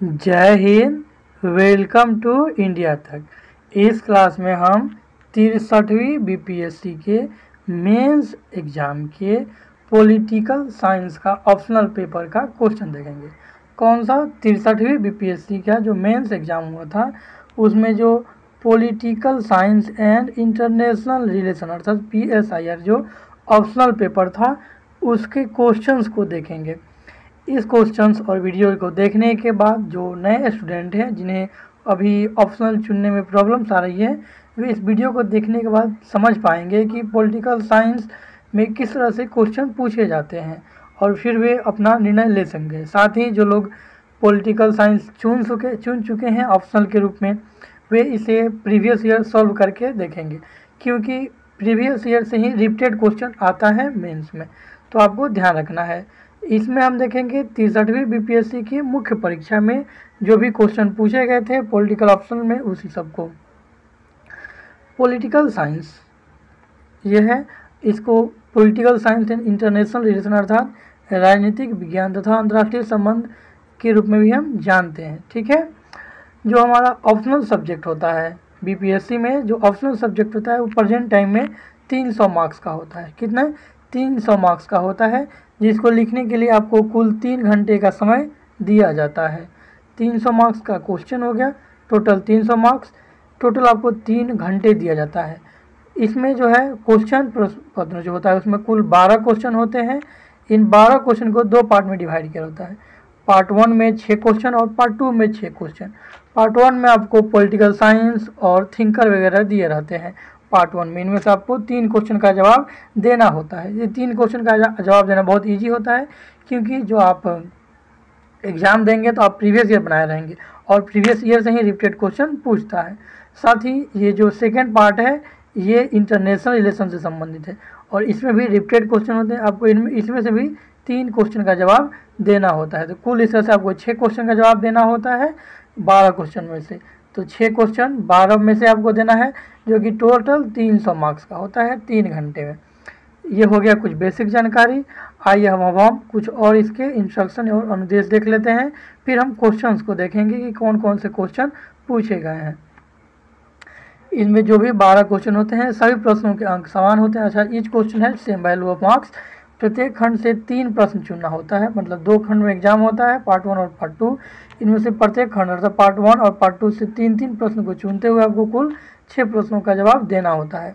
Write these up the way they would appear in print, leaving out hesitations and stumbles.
जय Hind. Welcome to India तक। इस क्लास में हम 63वीं बीपीएससी के मेंस एग्जाम के पॉलिटिकल साइंस का ऑप्शनल पेपर का क्वेश्चन देखेंगे। कौन सा? 63वीं बीपीएससी का जो मेंस एग्जाम हुआ था उसमें जो political science and international relation अर्थात PSIR जो ऑप्शनल पेपर था उसके क्वेश्चंस को देखेंगे। इस क्वेश्चंस और वीडियो को देखने के बाद जो नए स्टूडेंट हैं जिन्हें अभी ऑप्शनल चुनने में प्रॉब्लम्स आ रही है वे इस वीडियो को देखने के बाद समझ पाएंगे कि पॉलिटिकल साइंस में किस तरह से क्वेश्चन पूछे जाते हैं और फिर वे अपना निर्णय ले सकेंगे। साथ ही जो लोग पॉलिटिकल साइंस चुन चुके हैं ऑप्शनल के रूप में वे इसे प्रीवियस ईयर सॉल्व करके देखेंगे, क्योंकि प्रीवियस ईयर से ही रिपीटेड क्वेश्चन आता है मेंस में, तो आपको ध्यान रखना है। इसमें हम देखेंगे 63वीं बीपीएससी की मुख्य परीक्षा में जो भी क्वेश्चन पूछे गए थे पॉलिटिकल ऑप्शन में उसी सबको। पॉलिटिकल साइंस ये है, इसको political science and international relation अर्थात राजनीतिक विज्ञान तथा अंतर्राष्ट्रीय संबंध के रूप में भी हम जानते हैं। ठीक है, जो हमारा ऑप्शनल सब्जेक्ट होता है बीपीएससी में, जो ऑप्शनल सब्जेक्ट होता है वो प्रेजेंट टाइम में 300 मार्क्स का होता है। कितना? 300 मार्क्स का होता है, जिसको लिखने के लिए आपको कुल 3 घंटे का समय दिया जाता है। 300 मार्क्स का क्वेश्चन हो गया, टोटल 300 मार्क्स, टोटल आपको 3 घंटे दिया जाता है। इसमें जो है क्वेश्चन पत्र जो होता है उसमें कुल 12 क्वेश्चन होते हैं। इन 12 क्वेश्चन को 2 पार्ट में डिवाइड किया होता है। पार्ट 1 में 6 क्वेश्चन और पार्ट 2 में 6 क्वेश्चन। पार्ट 1 में आपको पॉलिटिकल साइंस और थिंकर वगैरह दिए रहते हैं। पार्ट 1 में इनमें से आपको 3 क्वेश्चन का जवाब देना होता है। ये 3 क्वेश्चन का जवाब देना बहुत इजी होता है, क्योंकि जो आप एग्ज़ाम देंगे तो आप प्रीवियस ईयर बनाए रहेंगे और प्रीवियस ईयर से ही रिपीटेड क्वेश्चन पूछता है। साथ ही ये जो सेकेंड पार्ट है ये इंटरनेशनल रिलेशन से संबंधित है और इसमें भी रिपीटेड क्वेश्चन होते हैं। आपको इसमें से भी 3 क्वेश्चन का जवाब देना होता है। तो कुल इस तरह से आपको 6 क्वेश्चन का जवाब देना होता है 12 क्वेश्चन में से। तो 6 क्वेश्चन 12 में से आपको देना है, जो कि टोटल 300 मार्क्स का होता है 3 घंटे में। ये हो गया कुछ बेसिक जानकारी। आइए हम कुछ और इसके इंस्ट्रक्शन और अनुदेश देख लेते हैं, फिर हम क्वेश्चंस को देखेंगे कि कौन कौन से क्वेश्चन पूछे गए हैं। इनमें जो भी 12 क्वेश्चन होते हैं सभी प्रश्नों के अंक समान होते हैं। अच्छा, ईच क्वेश्चन है सेम वैल्यू ऑफ मार्क्स। प्रत्येक खंड से 3 प्रश्न चुनना होता है, मतलब 2 खंड में एग्जाम होता है, पार्ट 1 और पार्ट 2। इनमें से प्रत्येक खंड अर्थात पार्ट 1 और पार्ट 2 से 3-3 प्रश्न को चुनते हुए आपको कुल 6 प्रश्नों का जवाब देना होता है।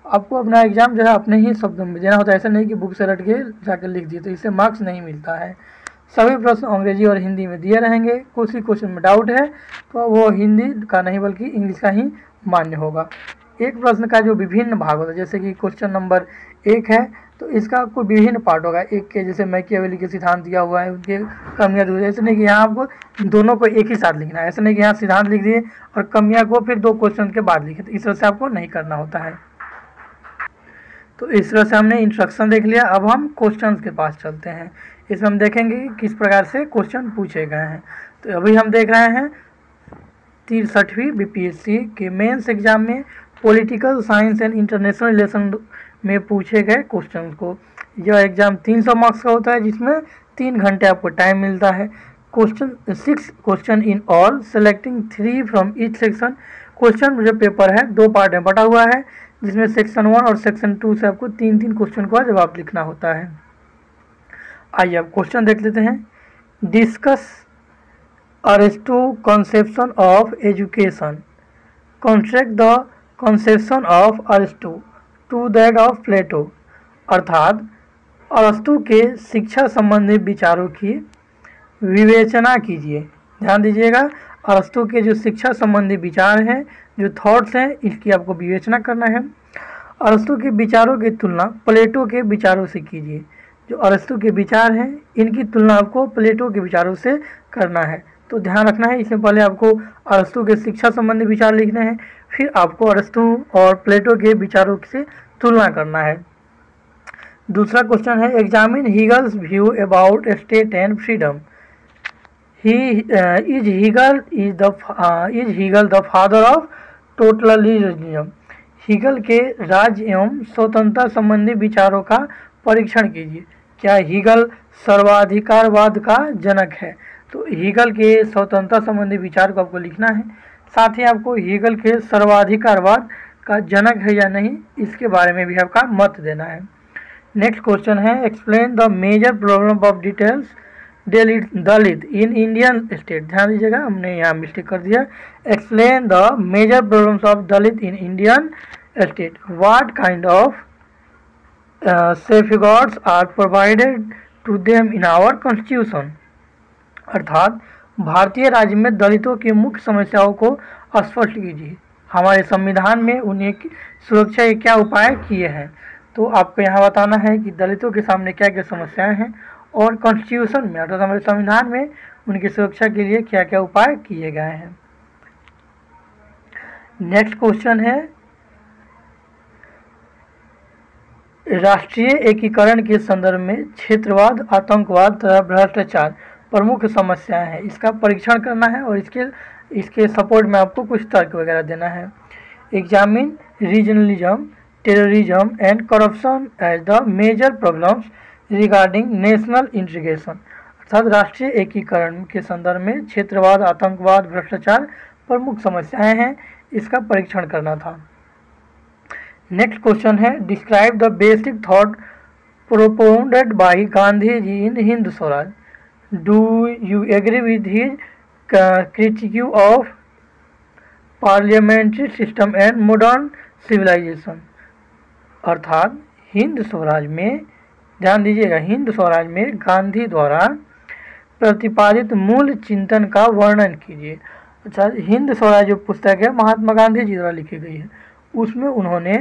आपको अपना एग्जाम जो है अपने ही शब्दों में देना होता है, ऐसा नहीं कि बुक से रट के जाकर लिख दिए, तो इससे मार्क्स नहीं मिलता है। सभी प्रश्न अंग्रेजी और हिंदी में दिए रहेंगे। कुछ ही क्वेश्चन में डाउट है तो वो हिंदी का नहीं बल्कि इंग्लिश का ही मान्य होगा। एक प्रश्न का जो विभिन्न भाग होता है, जैसे कि क्वेश्चन नंबर 1 है तो इसका आपको विभिन्न पार्ट होगा। एक के जैसे मैकियावेली के सिद्धांत दिया हुआ है, उनके कमियां दूर, ऐसे नहीं कि यहाँ आपको दोनों को एक ही साथ लिखना है। ऐसा नहीं कि यहाँ सिद्धांत लिख दिए और कमियां को फिर 2 क्वेश्चन के बाद लिखे, तो इस तरह से आपको नहीं करना होता है। तो इस तरह से हमने इंस्ट्रक्शन देख लिया। अब हम क्वेश्चंस के पास चलते हैं। इसमें हम देखेंगे कि किस प्रकार से क्वेश्चन पूछे गए हैं। तो अभी हम देख रहे हैं 63वीं बीपीएससी के मेंस एग्जाम में political science and international relation में पूछे गए क्वेश्चन को। यह एग्जाम 300 मार्क्स का होता है, जिसमें 3 घंटे आपको टाइम मिलता है। 6 question in all, selecting 3 from each section. Question जो पेपर है 2 पार्ट में बटा हुआ है, जिसमें सेक्शन 1 और सेक्शन 2 से आपको 3-3 क्वेश्चन का जवाब लिखना होता है। आइए अब क्वेश्चन देख लेते हैं। Discuss Aristotle conception of education, contract the conception of Aristotle to that of Plato. अर्थात अरस्तु के शिक्षा संबंधी विचारों की विवेचना कीजिए। ध्यान दीजिएगा, अरस्तु के जो शिक्षा संबंधी विचार हैं, जो थॉट्स हैं, इसकी आपको विवेचना करना है। अरस्तु के विचारों की तुलना प्लेटो के विचारों से कीजिए। जो अरस्तु के विचार हैं इनकी तुलना आपको प्लेटो के विचारों से करना है। तो ध्यान रखना है, इसमें पहले आपको अरस्तु के शिक्षा संबंधी विचार लिखने हैं, फिर आपको अरस्तु और प्लेटो के विचारों से तुलना करना है। दूसरा क्वेश्चन है examine Hegel's view about state and freedom. Is Hegel the father of totalitarianism. Hegel के राज्य एवं स्वतंत्रता संबंधी विचारों का परीक्षण कीजिए। क्या हीगल सर्वाधिकारवाद का जनक है? तो हीगल के स्वतंत्रता संबंधी विचार को आपको लिखना है। साथ ही आपको हीगल के सर्वाधिकारवाद का जनक है या नहीं, इसके बारे में भी आपका मत देना है। नेक्स्ट क्वेश्चन है, explain the major problem of details Dalit in Indian state. ध्यान दीजिएगा, हमने यहाँ मिस्टेक कर दिया। Explain the major problems of Dalit in Indian state. What kind of safeguards are provided to them in our constitution. अर्थात भारतीय राज्य में दलितों की मुख्य समस्याओं को स्पष्ट कीजिए, हमारे संविधान में उन्हें सुरक्षा के क्या उपाय किए हैं। तो आपको यहाँ बताना है कि दलितों के सामने क्या क्या समस्याएं हैं और कॉन्स्टिट्यूशन में अर्थात हमारे संविधान में उनकी सुरक्षा के लिए क्या क्या उपाय किए गए हैं। नेक्स्ट क्वेश्चन है, राष्ट्रीय एकीकरण के संदर्भ में क्षेत्रवाद, आतंकवाद तथा भ्रष्टाचार प्रमुख समस्याएं हैं। इसका परीक्षण करना है और इसके सपोर्ट में आपको कुछ तर्क वगैरह देना है। Examine regionalism, terrorism and corruption as the major problems regarding national integration. अर्थात राष्ट्रीय एकीकरण के संदर्भ में क्षेत्रवाद, आतंकवाद, भ्रष्टाचार प्रमुख समस्याएं हैं, इसका परीक्षण करना था। नेक्स्ट क्वेश्चन है, describe the basic thought proponed by Gandhi ji in Hind Swaraj. Do you agree with his critique of parliamentary system and modern civilization. अर्थात हिंद स्वराज में, ध्यान दीजिएगा, हिंद स्वराज में गांधी द्वारा प्रतिपादित मूल चिंतन का वर्णन कीजिए। अच्छा, हिंद स्वराज जो पुस्तक है महात्मा गांधी जी द्वारा लिखी गई है, उसमें उन्होंने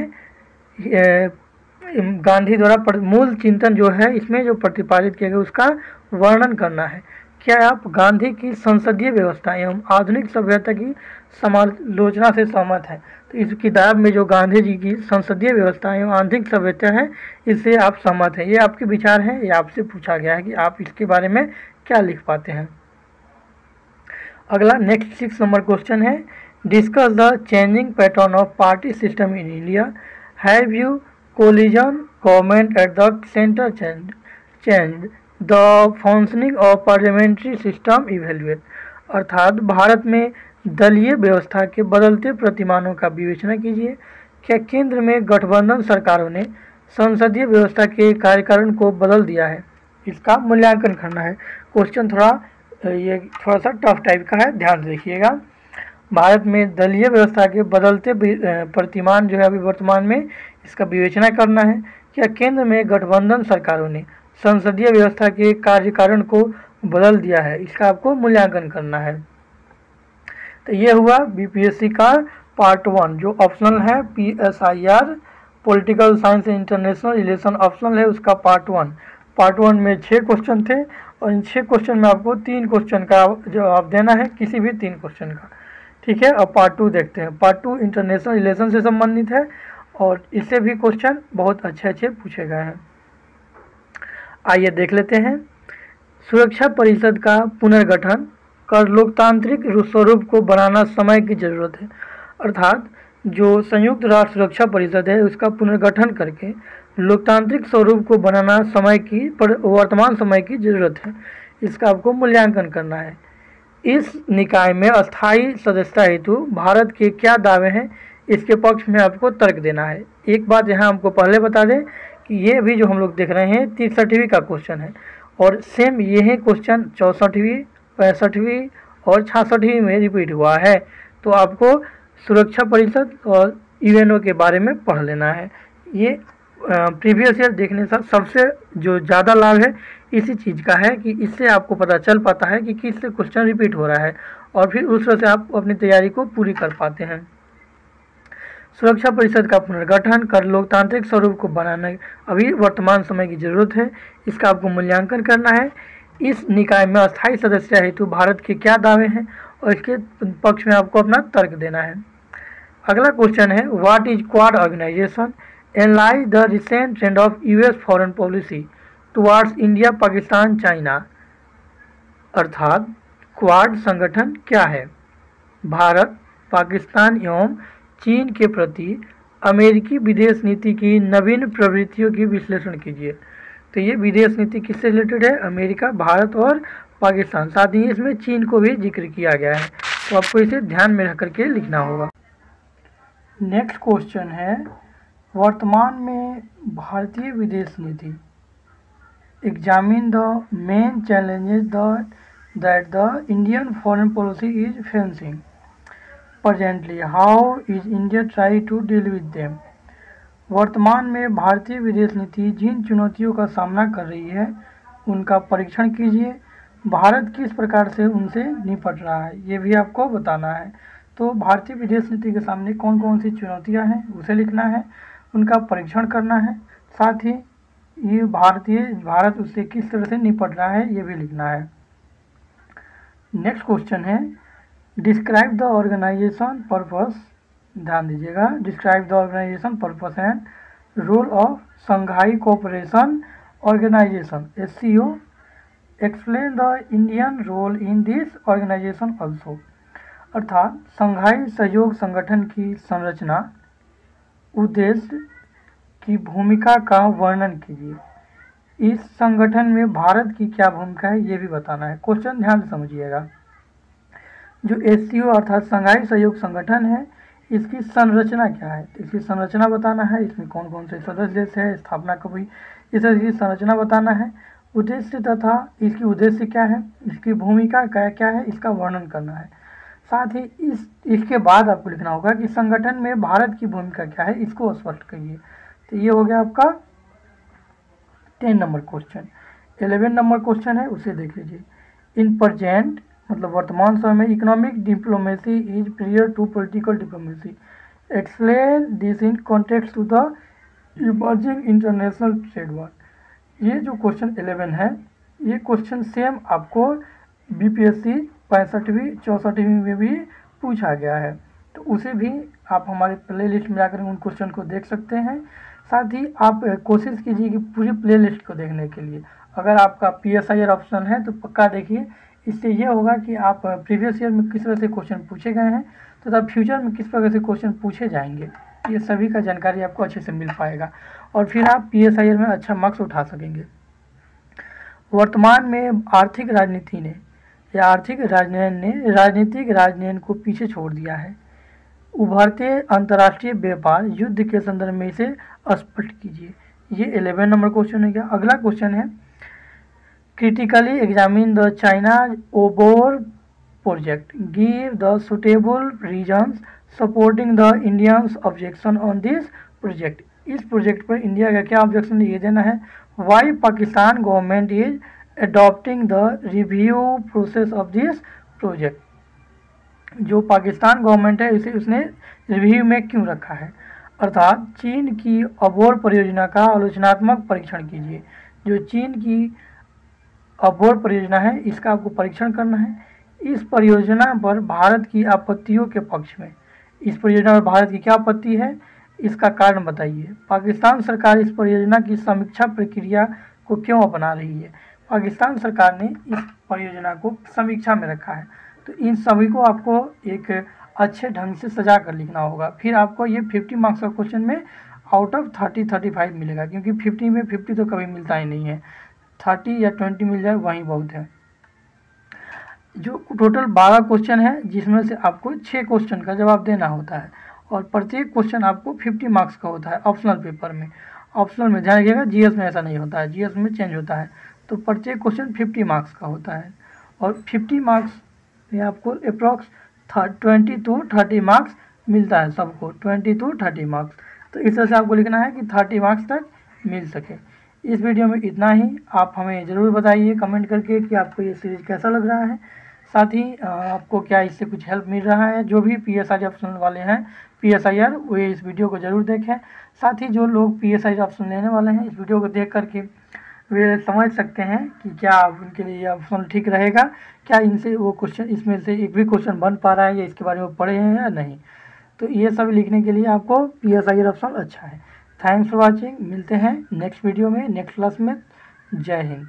गांधी द्वारा मूल चिंतन जो है इसमें जो प्रतिपादित किया गया उसका वर्णन करना है। क्या आप गांधी की संसदीय व्यवस्था एवं आधुनिक सभ्यता की समालोचना से सहमत हैं? तो इस किताब में जो गांधी जी की संसदीय व्यवस्था एवं आधुनिक सभ्यता है, इससे आप सहमत हैं। ये आपके विचार हैं, ये आपसे पूछा गया है कि आप इसके बारे में क्या लिख पाते हैं। अगला नेक्स्ट 6 नंबर क्वेश्चन है, discuss the changing pattern of party system in India. Have you collision government at the centre change the functioning of parliamentary system evaluate. अर्थात भारत में दलीय व्यवस्था के बदलते प्रतिमानों का विवेचना कीजिए। क्या केंद्र में गठबंधन सरकारों ने संसदीय व्यवस्था के कार्यकारण को बदल दिया है? इसका मूल्यांकन करना है। क्वेश्चन थोड़ा सा टफ टाइप का है, ध्यान देखिएगा। भारत में दलीय व्यवस्था के बदलते प्रतिमान जो है अभी वर्तमान में, इसका विवेचना करना है। क्या केंद्र में गठबंधन सरकारों ने संसदीय व्यवस्था के कार्यकारण को बदल दिया है? इसका आपको मूल्यांकन करना है। तो ये हुआ बीपीएससी का पार्ट 1 जो ऑप्शनल है, PSIR political science and international relation optional है, उसका पार्ट 1। पार्ट 1 में 6 क्वेश्चन थे और इन 6 क्वेश्चन में आपको 3 क्वेश्चन का जवाब देना है, किसी भी 3 क्वेश्चन का, ठीक है। अब पार्ट 2 देखते हैं। पार्ट 2 इंटरनेशनल रिलेशन से संबंधित है और इससे भी क्वेश्चन बहुत अच्छे पूछे गए हैं। आइए देख लेते हैं। सुरक्षा परिषद का पुनर्गठन कर लोकतांत्रिक स्वरूप को बनाना समय की जरूरत है। अर्थात जो संयुक्त राष्ट्र सुरक्षा परिषद है उसका पुनर्गठन करके लोकतांत्रिक स्वरूप को बनाना वर्तमान समय की जरूरत है। इसका आपको मूल्यांकन करना है। इस निकाय में अस्थायी सदस्यता हेतु भारत के क्या दावे हैं, इसके पक्ष में आपको तर्क देना है। एक बात यहाँ हमको पहले बता दें कि ये भी जो हम लोग देख रहे हैं 63वीं का क्वेश्चन है और सेम यही क्वेश्चन 64वीं, 65वीं और 66वीं में रिपीट हुआ है। तो आपको सुरक्षा परिषद और यूएनओ के बारे में पढ़ लेना है। ये प्रीवियस ईयर देखने से सबसे जो ज़्यादा लाभ है इसी चीज़ का है कि इससे आपको पता चल पाता है कि किससे क्वेश्चन रिपीट हो रहा है और फिर उस तरह से आप अपनी तैयारी को पूरी कर पाते हैं। सुरक्षा परिषद का पुनर्गठन कर लोकतांत्रिक स्वरूप को बनाने अभी वर्तमान समय की जरूरत है। इसका आपको मूल्यांकन करना है। इस निकाय में अस्थायी सदस्य हेतु भारत के क्या दावे हैं और इसके पक्ष में आपको अपना तर्क देना है। अगला क्वेश्चन है, what is Quad organization analyze the recent trend of US foreign policy towards India, Pakistan, China. अर्थात क्वाड संगठन क्या है? भारत, पाकिस्तान एवं चीन के प्रति अमेरिकी विदेश नीति की नवीन प्रवृत्तियों की विश्लेषण कीजिए। तो ये विदेश नीति किससे रिलेटेड है? अमेरिका, भारत और पाकिस्तान, साथ ही इसमें चीन को भी जिक्र किया गया है, तो आपको इसे ध्यान में रख करके लिखना होगा। नेक्स्ट क्वेश्चन है, वर्तमान में भारतीय विदेश नीति, examine the main challenges that the Indian foreign policy is facing presently, how is India try to deal with them. वर्तमान में भारतीय विदेश नीति जिन चुनौतियों का सामना कर रही है उनका परीक्षण कीजिए, भारत किस प्रकार से उनसे निपट रहा है, ये भी आपको बताना है। तो भारतीय विदेश नीति के सामने कौन कौन सी चुनौतियां हैं उसे लिखना है, उनका परीक्षण करना है, साथ ही ये भारत उससे किस तरह से निपट रहा है ये भी लिखना है। नेक्स्ट क्वेश्चन है, डिस्क्राइब द ऑर्गेनाइजेशन पर्पस, ध्यान दीजिएगा, describe the organization purpose and role of Shanghai cooperation organization SCO, explain the Indian role in this organization also. अर्थात शंघाई सहयोग संगठन की संरचना, उद्देश्य की भूमिका का वर्णन कीजिए। इस संगठन में भारत की क्या भूमिका है ये भी बताना है। क्वेश्चन ध्यान से समझिएगा। जो SCO अर्थात शंघाई सहयोग संगठन है, इसकी संरचना क्या है, इसकी संरचना बताना है, इसमें कौन कौन से सदस्य देश है, स्थापना कब हुई, इस तरह की संरचना बताना है। उद्देश्य तथा इसकी उद्देश्य क्या है, इसकी भूमिका क्या है, इसका वर्णन करना है। साथ ही इसके बाद आपको लिखना होगा कि संगठन में भारत की भूमिका क्या है, इसको स्पष्ट करिए। तो ये हो गया आपका 10 नंबर क्वेश्चन। 11 नंबर क्वेश्चन है, उसे देख लीजिए। इन प्रेजेंट मतलब वर्तमान समय में economic diplomacy is prior to political diplomacy, explain this in context to the emerging international trade war. ये जो क्वेश्चन 11 है, ये क्वेश्चन सेम आपको BPSC 65वीं 64वीं में भी पूछा गया है, तो उसे भी आप हमारे प्ले लिस्ट में जाकर उन क्वेश्चन को देख सकते हैं। साथ ही आप कोशिश कीजिए कि पूरी प्ले लिस्ट को देखने के लिए, अगर आपका PSIR ऑप्शन है तो पक्का देखिए। इससे ये होगा कि आप प्रीवियस ईयर में किस तरह से क्वेश्चन पूछे गए हैं तथा फ्यूचर में किस प्रकार से क्वेश्चन पूछे जाएंगे, ये सभी का जानकारी आपको अच्छे से मिल पाएगा और फिर आप PSIR में अच्छा मार्क्स उठा सकेंगे। वर्तमान में आर्थिक राजनीति ने या आर्थिक राजनयन ने राजनीतिक राजनयन को पीछे छोड़ दिया है। उभरते अंतर्राष्ट्रीय व्यापार युद्ध के संदर्भ में इसे स्पष्ट कीजिए। ये 11 नंबर क्वेश्चन है। क्या अगला क्वेश्चन है, critically examine the China OBOR project, give the suitable reasons supporting the Indians objection on this project. इस प्रोजेक्ट पर इंडिया का क्या ऑब्जेक्शन ये देना है। Why Pakistan government is adopting the review process of this project. जो Pakistan government है इसे उसने रिव्यू में क्यों रखा है। अर्थात चीन की अबोर परियोजना का आलोचनात्मक परीक्षण कीजिए। जो चीन की अबोर परियोजना है इसका आपको परीक्षण करना है। इस परियोजना पर भारत की आपत्तियों के पक्ष में, इस परियोजना पर भारत की क्या आपत्ति है, इसका कारण बताइए। पाकिस्तान सरकार इस परियोजना की समीक्षा प्रक्रिया को क्यों अपना रही है। पाकिस्तान सरकार ने इस परियोजना को समीक्षा में रखा है, तो इन सभी को आपको एक अच्छे ढंग से सजा कर लिखना होगा। फिर आपको ये 50 मार्क्स का क्वेश्चन में आउट ऑफ 30-35 मिलेगा, क्योंकि 50 में 50 तो कभी मिलता ही नहीं है। 30 या 20 मिल जाए वही बहुत है। जो टोटल 12 क्वेश्चन है जिसमें से आपको 6 क्वेश्चन का जवाब देना होता है और प्रत्येक क्वेश्चन आपको 50 मार्क्स का होता है ऑप्शनल पेपर में। ऑप्शनल में ध्यान रखिएगा, GS में ऐसा नहीं होता है, GS में चेंज होता है। तो प्रत्येक क्वेश्चन 50 मार्क्स का होता है और 50 मार्क्स ये आपको अप्रॉक्स 20 to 30 मार्क्स मिलता है सबको, 20 to 30 मार्क्स। तो इस तरह से आपको लिखना है कि 30 मार्क्स तक मिल सके। इस वीडियो में इतना ही। आप हमें ज़रूर बताइए कमेंट करके कि आपको ये सीरीज़ कैसा लग रहा है। साथ ही आपको क्या इससे कुछ हेल्प मिल रहा है। जो भी PSI ऑप्शन वाले हैं PSIR वे इस वीडियो को ज़रूर देखें। साथ ही जो लोग PSI ऑप्शन लेने वाले हैं इस वीडियो को देख करके वे समझ सकते हैं कि क्या उनके लिए ऑप्शन ठीक रहेगा, क्या इनसे वो क्वेश्चन इसमें से एक भी क्वेश्चन बन पा रहा है या इसके बारे में पढ़े हैं या नहीं। तो ये सब लिखने के लिए आपको PSI ऑप्शन अच्छा है। Thanks for watching. मिलते हैं नेक्स्ट वीडियो में, नेक्स्ट क्लास में। जय हिंद।